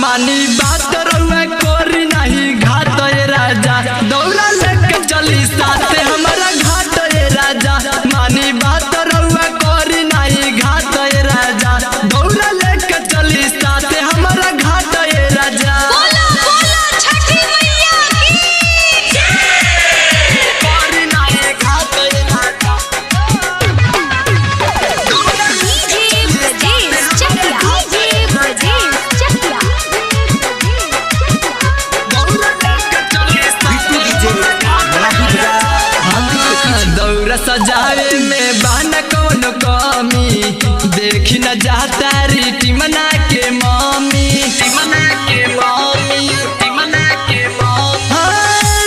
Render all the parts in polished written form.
मानी बात रउआ कोरी नहीं घाट ए राजा दौड़ा लेके चली साथे हमारा घाट ए राजा मानी बात रउआ कोरी नहीं घाट ए राजा दौड़ा लेके चली साथे हमारा घाट ए राजा बोलो बोलो छठी मैया की जय कोरी नहीं घाट ए राजा डीजे ब्रजेश चकिया डीजे ब्रजेश चकिया दौरा सजावे में बान कौन कमी देखी न जाता रीति मना के मम्मी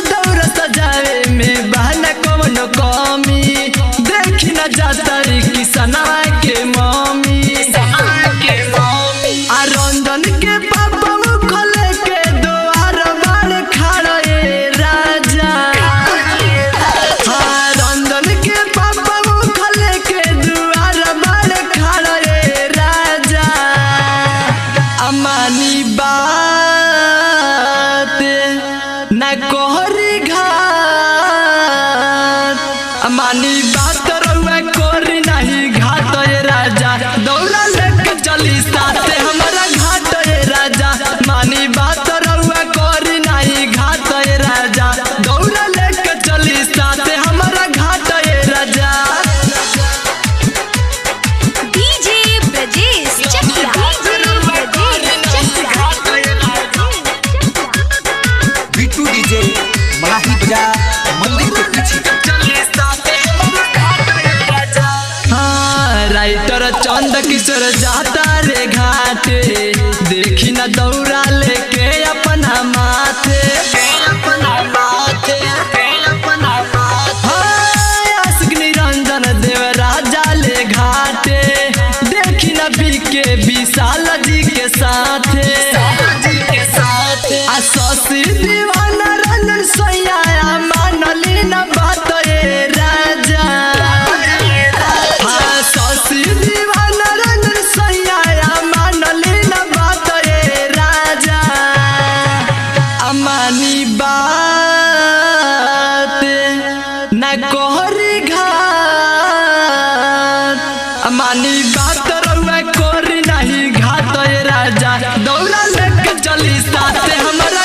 दौरा सजावे में बान कौन कमी देखी न जाता री किसनवा के मम्मी आ रंजन के पापा खोले के द्वार बाड़ खड़ा ए राजा रंजन के पापा खोले के द्वार बाड़ खड़ा ए राजा अमानी बात न कोहरी घाट अमानी बात रउआ कोरी नहीं घाट ए राजा दौड़ा लेके चली साथे हमारा घाट ए राजा मानी बात रउआ कोरी नहीं घाट ए राजा दौड़ा लेके चली साथे हमारा घाट ए राजा डीजे ब्रजेश चकिया डीजे ब्रजेश चकिया बिट्टू डीजे मलाही बाजार मंदिर के पीछे। हाँ राइटर चंद किशोर जाता रे घाटे देखी न दौड़ा लेके अपना माथे हाँ, आशिक निरंजन देव राजा ले घाटे देखी न बीके विशाल जी के साथे आ शशि दीवाना रंजन सैया मानली न बात ए राजा हाँ, शशि दीवाना रंजन सैया मानली न बात ए राजा अमानी बात न कोहरी घाट अमानी बात रउआ कोरी नहीं घाट ए राजा दौड़ा लेके चली साथे हमारा